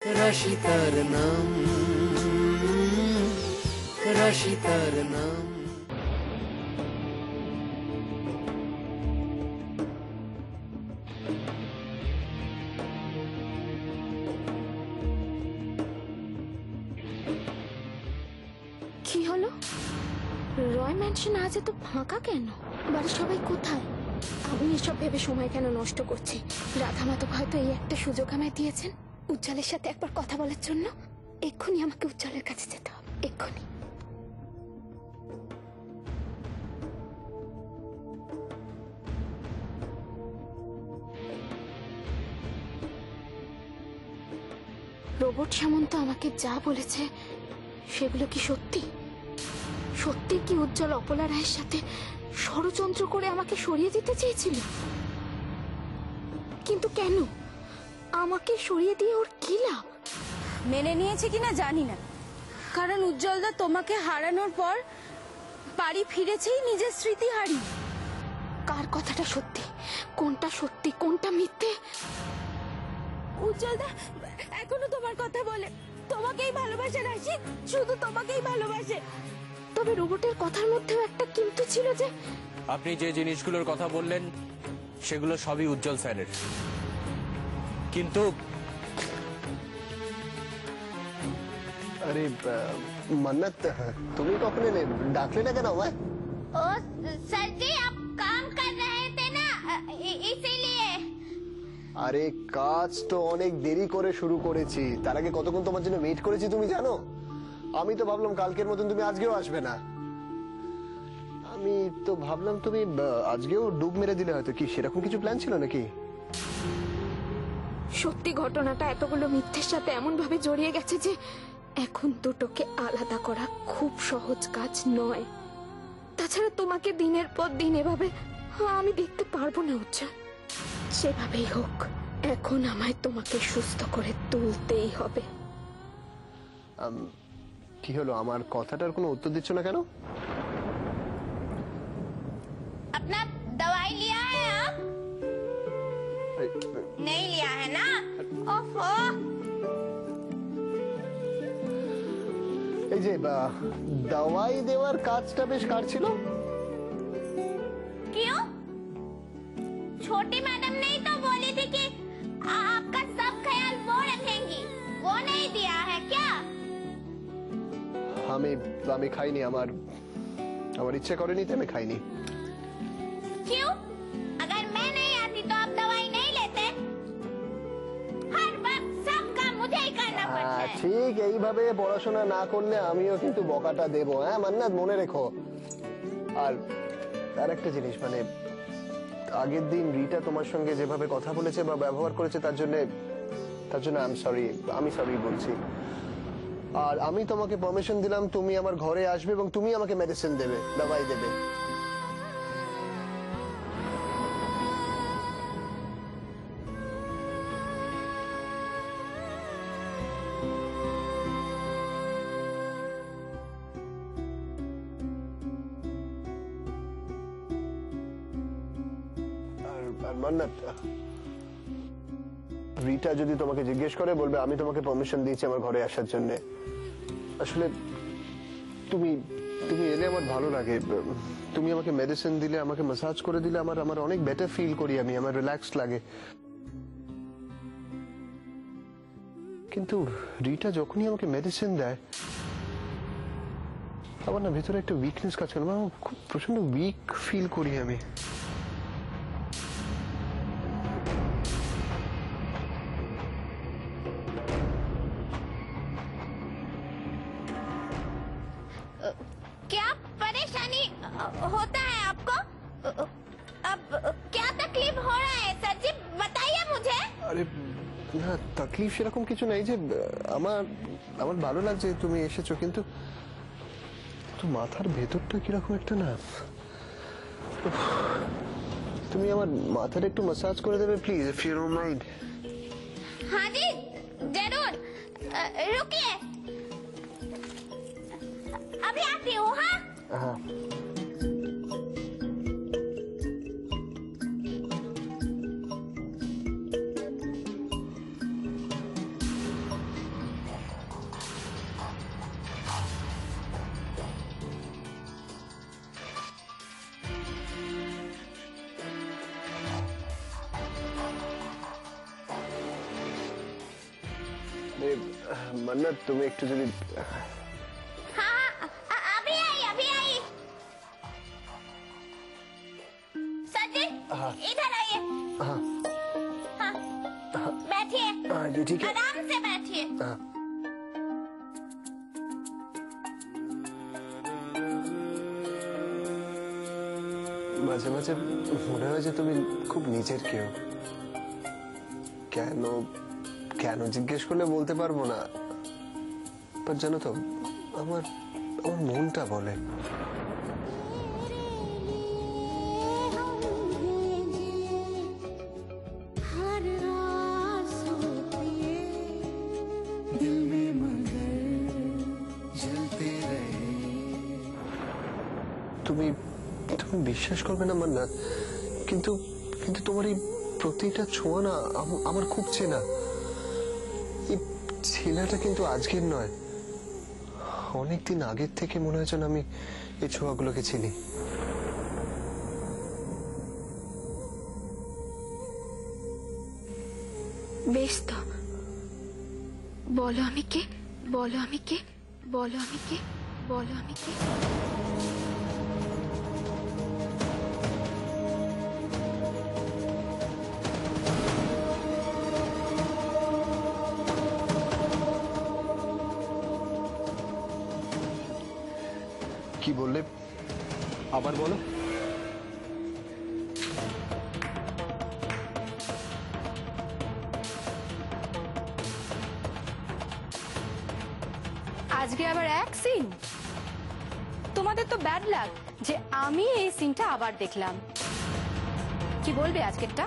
রাশিতার নাম, রাশিতার নাম। কি হলো? রয় ম্যানশন আজ এত ফাঁকা কেন? বাড়ির সবাই কোথায়? আমি এসব ভেবে সময় কেন নষ্ট করছি? রাধা মাধব হয়তো এই একটা সুযোগ আমায় দিয়েছেন উজ্জ্বলের সাথে একবার কথা বলার জন্য। এক্ষুনি আমাকে উজ্জ্বলের কাছে যেতে হবে, এক্ষুনি। রোবট সামন্ত আমাকে যা বলেছে সেগুলো কি সত্যি? সত্যি কি উজ্জ্বল অপলা রায়ের সাথে ষড়যন্ত্র করে আমাকে সরিয়ে দিতে চেয়েছিল? কিন্তু কেন? আমাকে সরিয়ে দিয়ে ওর কি লাভ? মেনে নিয়েছে কিনা জানি না, কারণ উজ্জ্বলদা তোমাকে হারানোর পর বাড়ি ফিরেছেই নিজের স্মৃতি হারিয়ে। কার কথাটা সত্যি, কোনটা সত্যি, কোনটা মিথ্যে? উজ্জ্বলদা এখনো তোমার কথা বলে, তোমাকেই ভালোবাসে রাশিদ, শুধু তোমাকেই ভালোবাসে। তবে রোবটের কথার মধ্যেও একটা কিন্তু ছিল যে আপনি যে জিনিসগুলোর কথা বললেন সেগুলো সবই উজ্জ্বল স্যারের, কিন্তু अरे मन्नत तुम्ही कौन एले डाकले ना क्या আমায়? ओ सर जी आप काम कर रहे थे ना इसीलिए। আরে কাজ তো অনেক দেরি করে শুরু করেছি, তার আগে কতক্ষণ তোমার জন্য ওয়েট করেছি তুমি জানো? আমি তো ভাবলাম কালকের মতন তুমি আজকেও আসবে না। আমি তো ভাবলাম তুমি আজকেও ডুব মেরে দিলে, হয়তো কি সেরকম কিছু প্ল্যান ছিল নাকি? সত্যি ঘটনাটা এতগুলো মিথ্যের সাথে এমন ভাবে জড়িয়ে গেছে যে এখন দুটোকে আলাদা করা খুব সহজ কাজ নয়। তাছাড়া তোমাকে দিনের পর দিন এভাবে আমি দেখতে পারবো না উজ্জ্বল। সেভাবেই হোক, এখন আমায় তোমাকে সুস্থ করে তুলতেই হবে। কি হলো, আমার কথাটার কোনো উত্তর দিচ্ছ না কেন? अपना दवाई लिया है आप? नहीं लिया है ना? ओफो। এই যে দাওয়াই দেওয়ার কাজটা বেশ কার ছিল? क्यों? छोटी मैडम ने ही तो बोली थी कि आपका सब ख्याल वो रखेंगी, वो नहीं दिया है क्या? আমি খাইনি, আমার ইচ্ছা করেনি তাই আমি খাইনি। क्यों? अगर मैं नहीं आती तो आप दवाई नहीं लेते? हर वक्त सब काम मुझे ही करना पड़ता है। ঠিক এইভাবে পড়াশোনা না করলে আমিও কিন্তু বকাটা দেবো। হ্যাঁ মান্নাত, মনে রেখো। আর একটা জিনিস, মানে আগের দিন রিটা তোমার সঙ্গে যেভাবে কথা বলেছে বা ব্যবহার করেছে তার জন্য আমি সরি বলছি। আর আমি তোমাকে পারমিশন দিলাম তুমি আমার ঘরে আসবে এবং তুমি আমাকে মেডিসিন দেবে, দাওয়াই দেবে। আর মান্নাত, রিটা যদি তোমাকে জিজ্ঞেস করে বলবে আমি তোমাকে পারমিশন দিয়েছি আমার ঘরে আসার জন্য। আসলে তুমি এলে আমার ভালো লাগে, তুমি আমাকে মেডিসিন দিলে, আমাকে ম্যাসাজ করে দিলে আমার অনেক বেটার ফিল করি আমি, আমার রিল্যাক্স লাগে। কিন্তু রিটা যখনই আমাকে মেডিসিন দেয় আমার না ভেতরে একটা উইকনেস কাজ করে, খুব প্রচন্ড উইক ফিল করি আমি। क्या परेशानी होता है आपको? अब क्या तकलीफ हो रहा है सर जी, बताइए मुझे। আরে না, তকলিফ সেরকম কিছু নাই, যে আমার ভালো লাগছে তুমি এসেছো, কিন্তু মাথার ভেতরটা কিরকম একটা না। তুমি আমার মাথাটা একটু ম্যাসাজ করে দেবে please, if you don't mind. हाँ जी जरूर, रुकिए अभी आती हूँ। हाँ हाँ মান্নাত তুমি একটু যদি हाँ अभी आई सर जी इधर आइए हाँ हाँ बैठिए हाँ जी ठीक है आराम से बैठिए हाँ মাঝে মাঝে মনে হয় যে তুমি খুব নিজের কেউ। কেন কেন জিজ্ঞেস করলে বলতে পারবো না, বাট জানো তো আমার আমার মনটা বলে। তুমি তুমি বিশ্বাস করবে না মান্নাত, কিন্তু কিন্তু তোমার এই প্রতিটা ছোঁয়া না আমার খুব চেনা। এই ছেলেটা কিন্তু আজকের নয়, অনেকদিন আগের থেকে মনে হয় যেন আমি এই ছোঁয়াগুলোকে চিনি। বেশ তো, বলো আমি কে, বলো আমি কে, বলো আমি কে, বলো আমি কে। কি বললে আবার বলো? আজকে আবার এক সিন। তোমাদের তো ব্যাড লাক যে আমি এই সিনটা আবার দেখলাম। কি বলবে আজকেরটা?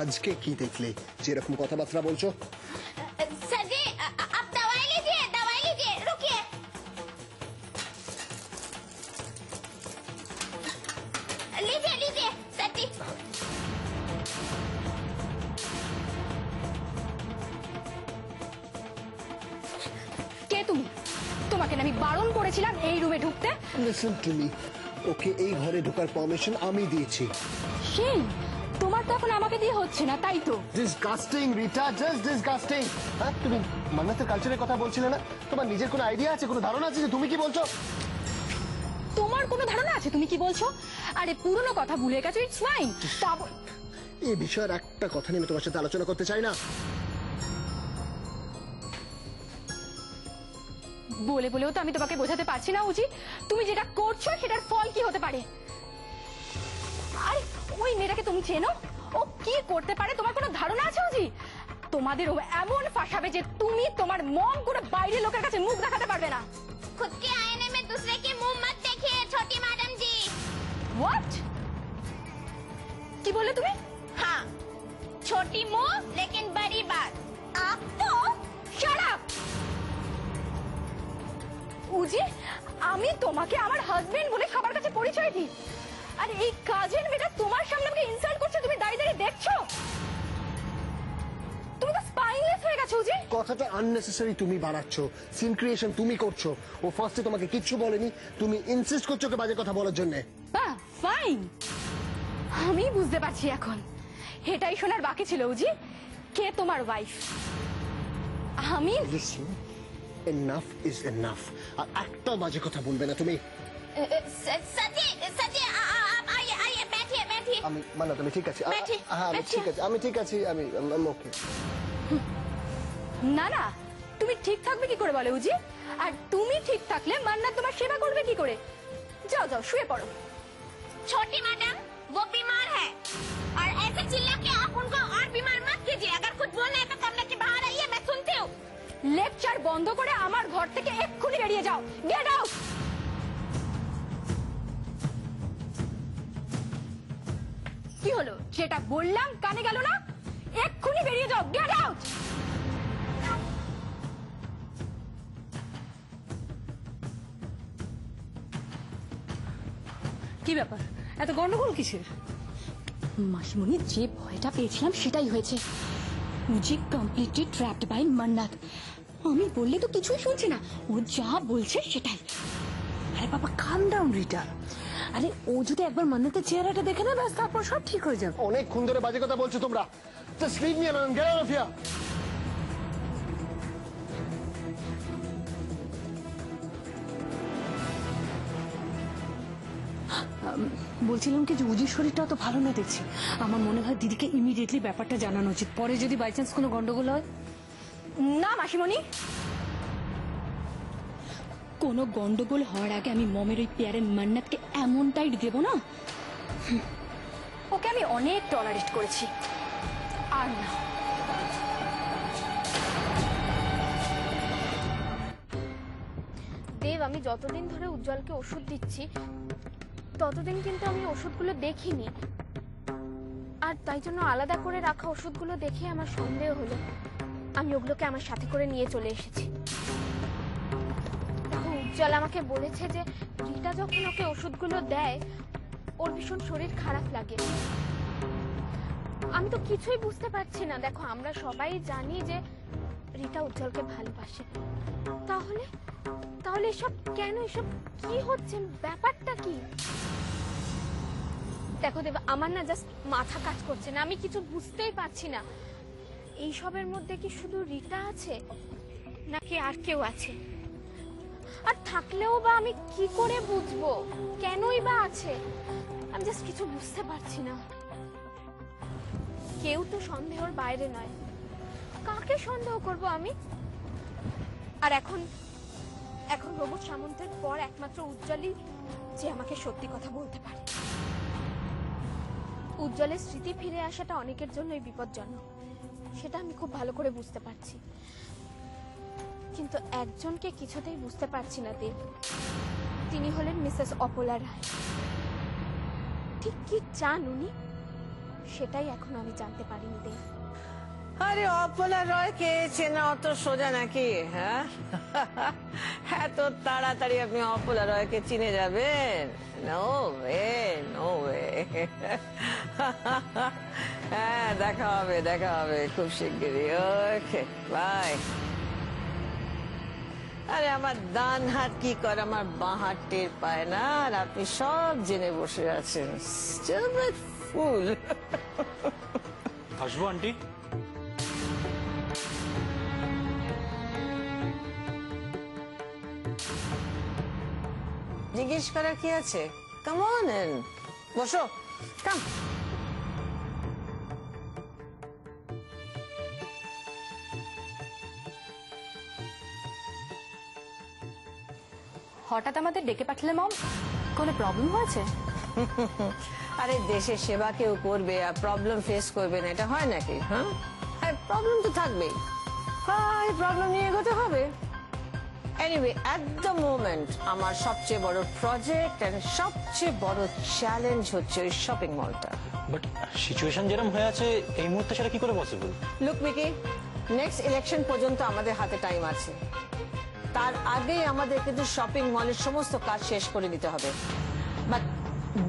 আজকে কি দেখলে যেরকম কথাবার্তা বলছো? सर जी आप दवाई लीजिए रुकिए लीजिए सर जी কে তুমি? তোমাকে না আমি বারণ করেছিলাম এই রুমে ঢুকতে। লিসেন টু মি, ওকে এই ঘরে ঢোকার পারমিশন আমি দিয়েছি। সেই তোমার তো এখন আমাকে দিয়ে হচ্ছে না, তাই তো? Disgusting Rita, just disgusting. হ্যাঁ, তুমি মান্নাতের কালচারের কথা বলছিলে না? তোমার নিজের কোনো আইডিয়া আছে, কোনো ধারণা আছে যে তুমি কি বলছো? তোমার কোনো ধারণা আছে তুমি কি বলছো? আরে পুরনো কথা ভুলে গেছো, ইটস ফাইন। এই বিষয়ের একটা কথা নিয়ে আমি তোমার সাথে আলোচনা করতে চাই না। বলে বলেও তো আমি তোমাকে বোঝাতে পারছি না উচিত তুমি যেটা করছো সেটার ফল কি হতে পারে। আরে ওই মেয়েটাকে তুমি চেনো? ও কি করতে পারে তোমার কোনো ধারণা আছে উজি? তোমাদের ও এমন ফাঁসাবে যে তুমি তোমার মন করে বাইরের লোকের কাছে মুখ দেখাতে পারবে না। खुद के आईने में दूसरे के मुंह मत देखिए छोटी मैडम जी। হোয়াট? কি বললে তুমি? हाँ छोटी मुंह लेकिन बड़ी बात। आप तो শাট আপ উজি। আমি তোমাকে আমার হাজবেন্ড বলে সবার কাছে পরিচয় দিই, আর এই কাজের মেয়েটা তোমার সামনে আমাকে ইনসাল্ট করছে, তুমি দাঁড়িয়ে দাঁড়িয়ে দেখছো? তুমি তো স্পাইনলেস হয়ে গেছো উজি। কথাটা আননেসেসারি তুমি বাড়াচ্ছো, সিন ক্রিয়েশন তুমি করছো। ও ফার্স্টে তোমাকে কিচ্ছু বলেনি, তুমি ইনসিস্ট করছো ওকে বাজে কথা বলার জন্য। বাহ ফাইন, আমি বুঝতে পারছি এখন। এটাই শোনার বাকি ছিল উজি, কে তোমার ওয়াইফ। আমি লিসেন, এনাফ ইজ এনাফ। আর একটা বাজে কথা বলবে না তুমি। सर जी आप आइए बैठिए আমি মান্নাত, আমি ঠিক আছি। बैठिए, হ্যাঁ আমি बैठिए। ঠিক আছি, আমি ঠিক আছি, আমি ওকে। না না, তুমি ঠিক থাকবে কি করে বলে উজি? আর তুমি ঠিক থাকলে মান্নাত তোমার সেবা করবে কি করে? যাও যাও শুয়ে পড়ো। छोटी मैडम वो बीमार है और ऐसे चिल्ला के आप उनको और बीमार मत कीजिए। अगर कुछ बोलना है तो कमरे के बाहर आइए, मैं सुनती हूँ। লেকচার বন্ধ করে আমার ঘর থেকে এক্ষুনি বেরিয়ে যাও। Get out. কি হলো? যেটা বললাম কানে গেল না? এক্ষুনি বেরিয়ে যাও। Get out. কি ব্যাপার, এত গন্ডগোল কিসের? মাসিমণি, যে ভয়টা পেয়েছিলাম সেটাই হয়েছে। উজি কমপ্লিটলি ট্র্যাপড বাই মান্নাত। আমি বললে তো কিছুই শুনছে না, ও যা বলছে সেটাই। আরে বাবা কাম ডাউন রিটা। আরে ও যদি একবার মান্নাতের চেহারাটা দেখে না, ব্যাস তারপর সব ঠিক হয়ে যাবে। অনেকক্ষণ ধরে বাজে কথা বলছো তোমরা। Just leave me alone. Get out of here. বলছিলাম কি যে উজির শরীরটা তো ভালো না দেখছি। আমার মনে হয় দিদিকে ইমিডিয়েটলি ব্যাপারটা জানানো উচিত, পরে যদি বাই চান্স কোনো গন্ডগোল হয়। না মাসিমণি, কোনো গন্ডগোল হওয়ার আগে আমি মমের ওই পেয়ারের মান্নাতকে এমন টাইট দেবো না। ওকে আমি অনেক টলারেট করেছি, আর না। দেব, আমি যতদিন ধরে উজ্জ্বলকে ওষুধ দিচ্ছি ততদিন কিন্তু আমি ওষুধগুলো দেখিনি, আর তাই জন্য আলাদা করে রাখা ওষুধগুলো দেখে আমার সন্দেহ হলো। আমি ওগুলোকে আমার সাথে করে নিয়ে চলে এসেছি। দেখো, উজ্জ্বল আমাকে বলেছে যে রিতা যখন ওকে ওষুধগুলো দেয় ওর ভীষণ শরীর খারাপ লাগে। আমি তো কিছুই বুঝতে পারছি না। দেখো, আমরা সবাই জানি যে রিতা উজ্জ্বলকে ভালোবাসে, তাহলে তাহলে এসব কেন? এসব কি হচ্ছে? ব্যাপারটা কি? দেখো দেব, আমার না জাস্ট মাথা কাজ করছে না, আমি কিছু বুঝতেই পারছি না। এইসবের মধ্যে কি শুধু রিতা আছে নাকি আর কেউ আছে? আর থাকলেও বা আমি কি করে বুঝবো কেনই বা আছে? আমি জাস্ট কিছু বুঝতে পারছি না। কেউ তো সন্দেহের বাইরে নয়, কাকে সন্দেহ করব আমি? আর এখন রোবট সামন্তের পর একমাত্র উজ্জ্বলই যে আমাকে সত্যি কথা বলতে পারে। উজ্জ্বলের স্মৃতি ফিরে আসাটা অনেকের জন্যই বিপজ্জনক, সেটা আমি খুব ভালো করে বুঝতে পারছি, কিন্তু একজনকে কিছুতেই বুঝতে পারছি না দেব। তিনি হলেন মিসেস অপলা রায়। ঠিক কি চান উনি, সেটাই এখন আমি জানতে পারিনি দেব। আরে অপলা রয়কে চেনা অত সোজা নাকি? হ্যাঁ, এত তাড়াতাড়ি আপনি অপলা রয়কে চিনে যাবেন? No way, no way. হ্যাঁ, দেখা হবে খুব শিগগিরই। Okay, bye. আরে আমার ডান হাত কি করে আমার বাঁ হাত টের পায় না, আর আপনি সব জেনে বসে আছেন। স্টুপিড ফুল। আসবো আন্টি? জিজ্ঞেস করার কি আছে? কাম অন, বসো, কাম। হঠাৎ আমাদের ডেকে পাঠালে মম, কোনো প্রবলেম হয়েছে? আরে দেশের সেবা কেউ করবে আর প্রবলেম ফেস করবে না, এটা হয় নাকি? হ্যাঁ, প্রবলেম তো থাকবেই, হ্যাঁ, প্রবলেম নিয়ে এগোতে হবে। এনিওয়ে, অ্যাট দ্য মোমেন্ট আমার সবচেয়ে বড় প্রজেক্ট এন্ড সবচেয়ে বড় চ্যালেঞ্জ হচ্ছে ওই শপিং মলটা। বাট সিচুয়েশন যেরকম হয়ে আছে এই মুহূর্তে সেটা কি করে possible? Look Mickey, next election পর্যন্ত আমাদের হাতে টাইম আছে। তার আগে আমাদের কিন্তু শপিং মলের সমস্ত কাজ শেষ করে নিতে হবে। But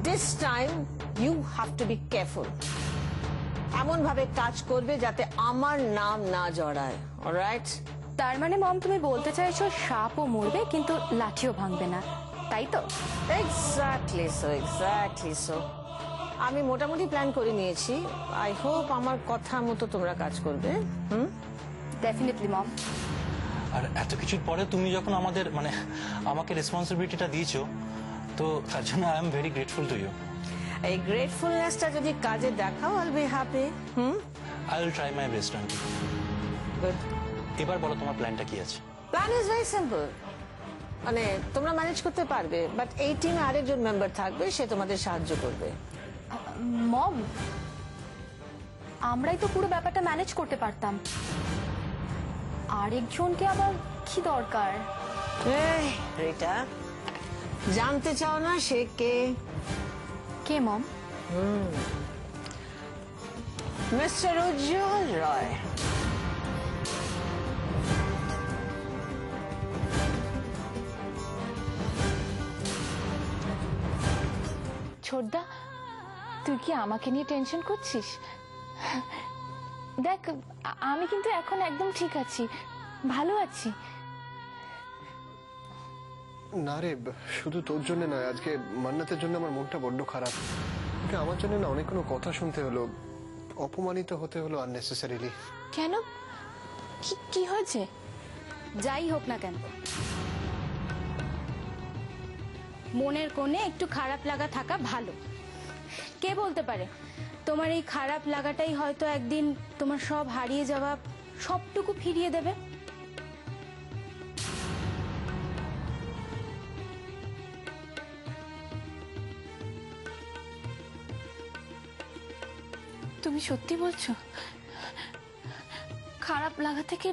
this time you have to be careful. এমন ভাবে কাজ করবে যাতে আমার নাম না জড়ায়, অলরাইট? তার মানে মম, তুমি বলতে চাইছো সাপও মরবে কিন্তু লাঠিও ভাঙবে না, তাই তো? Exactly so, exactly so. আমি মোটামুটি প্ল্যান করে নিয়েছি। আই হোপ আমার কথা মতো তোমরা কাজ করবে। ডেফিনেটলি মম। আর এত কিছুর পরে তুমি যখন আমাকে রেসপন্সিবিলিটিটা দিয়েছো, তো তার জন্য I am very grateful to you. এই গ্রেটফুলনেসটা যদি কাজে দেখাও, I will be happy. I will try my best aunty. Good. এবার বলো তোমার প্ল্যানটা কি আছে? Plan is very simple. মানে তোমরা ম্যানেজ করতে পারবে, বাট এই টিমে আরেকজন মেম্বার থাকবে, সে তোমাদের সাহায্য করবে। মম, আমরাই তো পুরো ব্যাপারটা ম্যানেজ করতে পারতাম, আরেকজনকে আবার কি দরকার? এই রিটা, জানতে চাও না সে কে? কে মম? মিস্টার উজ্জ্বল রয়। ছোটদা, তুই কি আমাকে নিয়ে টেনশন করছিস? দেখ, আমি কিন্তু এখন একদম ঠিক আছি, ভালো আছি। না রে, শুধু তোর জন্য নয়, আজকে মান্নাতের জন্য আমার মনটা বড্ড খারাপ। ওকে আমার জন্য না অনেকগুলো কথা শুনতে হলো। অপমানিত হতে হলো আননেসেসারিলি। কেন? কি হয়েছে? যাই হোক না কেন, মনের কোণে একটু খারাপ লাগা থাকা ভালো। কে বলতে পারে তোমার এই খারাপ লাগাটাই হয়তো একদিন তোমার সব হারিয়ে যাওয়া সবটুকু ফিরিয়ে দেবে। তুমি সত্যি বলছো? খারাপ লাগা থেকে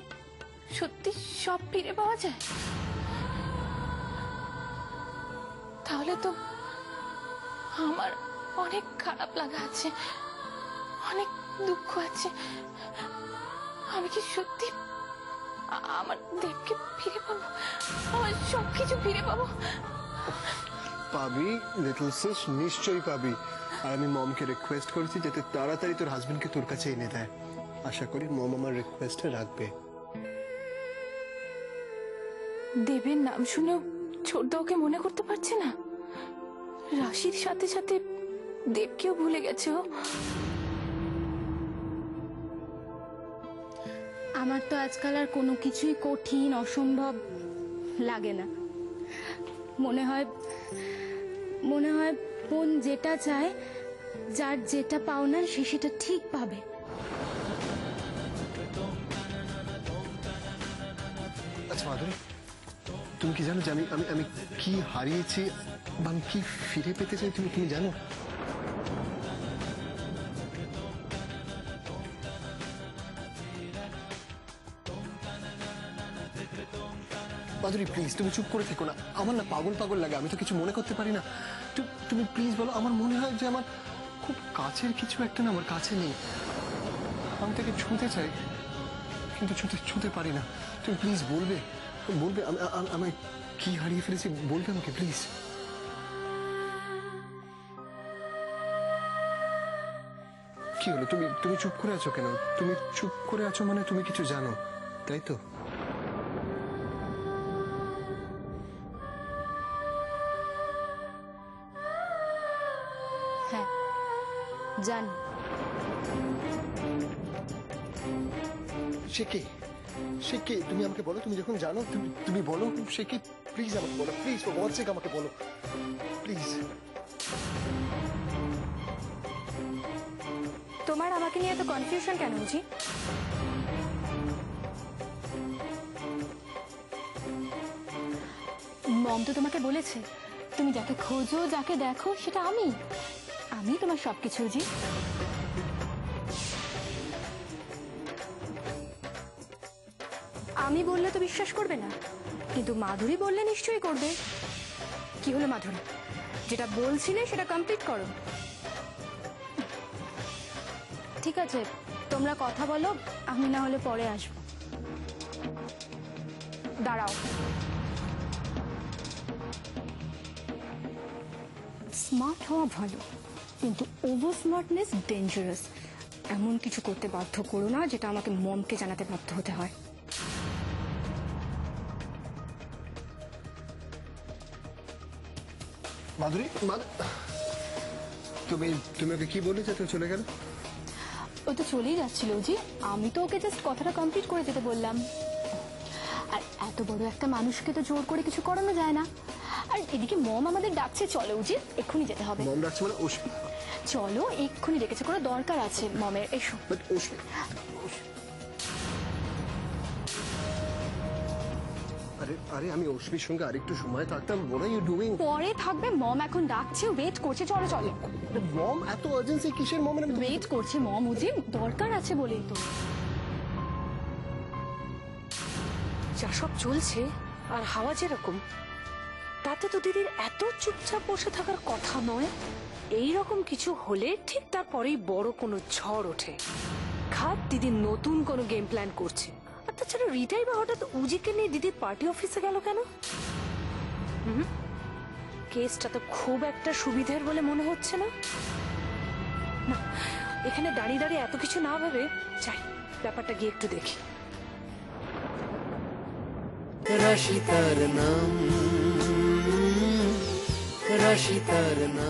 সত্যি সব ফিরে পাওয়া যায়? তাহলে তো আমার অনেক খারাপ লাগা আছে, অনেক দুঃখ আছে। আমি কি সত্যি আমার দেবকে ফিরে পাবো? আমার সবকিছু ফিরে পাবো? পাবি লিটল সিস, নিশ্চয়ই পাবি। আর আমি মমকে রিকোয়েস্ট করেছি যাতে তাড়াতাড়ি তোর হাজবেন্ডকে তোর কাছে এনে দেয়। আশা করি মম আমার রিকোয়েস্টটা রাখবে। দেবের নাম শুনেও ছোটদা ওকে মনে করতে পারছে না। রাশির সাথে সাথে দেবকেও ভুলে গেছে ও। আমার তো আজকাল আর কোনো কিছুই কঠিন অসম্ভব লাগে না। মনে হয় মন যেটা চায়, যার যেটা পাওনার সে সেটা ঠিক পাবে। আচ্ছা মাধুরী, তুমি কি জানো যে আমি আমি আমি কি হারিয়েছি বা আমি কি ফিরে পেতে চাই? তুমি জানো? মাধুরী প্লিজ, তুমি চুপ করে থেকো না। আমার না পাগল পাগল লাগে, আমি তো কিছু মনে করতে পারি না। তুমি প্লিজ বলো। আমার মনে হয় যে আমার খুব কাছের কিছু একটা না আমার কাছে নেই। আমি তাকে ছুঁতে চাই কিন্তু ছুঁতে পারি না। তুমি প্লিজ বলবে আমি কি হারিয়ে ফেলেছি, বলবে আমাকে প্লিজ। কি হলো? তুমি চুপ করে আছো কেন? তুমি চুপ করে আছো মানে তুমি কিছু জানো, তাই তো? হ্যাঁ জানি। সে কে তুমি আমাকে বলো। তুমি যখন জানো তুমি বলো সে কে। প্লিজ আমাকে বলো, প্লিজ ফর গডস সেক আমাকে বলো প্লিজ। তোমার আমাকে নিয়ে এত কনফিউশন কেন বুঝি? মম তো তোমাকে বলেছে তুমি যাকে খোঁজো যাকে দেখো সেটা আমি তোমার সবকিছু জি। আমি বললে তো বিশ্বাস করবে না, কিন্তু মাধুরী বললে নিশ্চয়ই করবে। কি হলো মাধুরী, যেটা বলছিলে সেটা কমপ্লিট করো। ঠিক আছে, তোমরা কথা বলো, আমি না হলে পরে আসবো। দাঁড়াও, স্মার্ট হওয়া ভালো, কিন্তু ওভার স্মার্টনেস ডেঞ্জারাস। এমন কিছু করতে বাধ্য করো না যেটা আমাকে মমকে জানাতে বাধ্য হতে হয়। মাধুরী, তুমি ওকে কি বলেছো? তো চলে গেল? ও তো চলেই যাচ্ছিল জি, আমি তো ওকে জাস্ট কথাটা কমপ্লিট করে যেতে বললাম। আর এত বড় একটা মানুষকে তো জোর করে কিছু করানো যায় না। আর এদিকে মম আমাদের ডাকছে, চলো উচিত এক্ষুনি যেতে হবে। মম ডাকছে মানে চলো এক্ষুনি ডেকেছে, কোনো দরকার আছে মমের, এসো। আরে আমি অশ্মির সঙ্গে আরেকটু সময় থাকতাম। what are you doing? পরে থাকবে, মম এখন ডাকছে, ওয়েট করছে, চলো চলো। মম এত আর্জেন্সি কিসের? মম ওয়েট করছে মম, উজি দরকার আছে বলেই তো। যা সব চলছে আর হাওয়া যেরকম, তাতে তো দিদির এত চুপচাপ বসে থাকার কথা নয়। এই রকম কিছু হলে ঠিক তারপরেই বড় কোনো ঝড় ওঠে। খাত দিদি নতুন কোনো গেম প্ল্যান করছে। আর তাছাড়া রিটাই বা হঠাৎ উজিকে নিয়ে দিদির পার্টি অফিসে গেল কেন? কেসটা তো খুব একটা সুবিধের বলে মনে হচ্ছে না। না, এখানে দাঁড়িয়ে দাঁড়িয়ে এত কিছু না ভেবে চাই ব্যাপারটা গিয়ে একটু দেখি। রাশি তার নাম, রাশি তার নাম।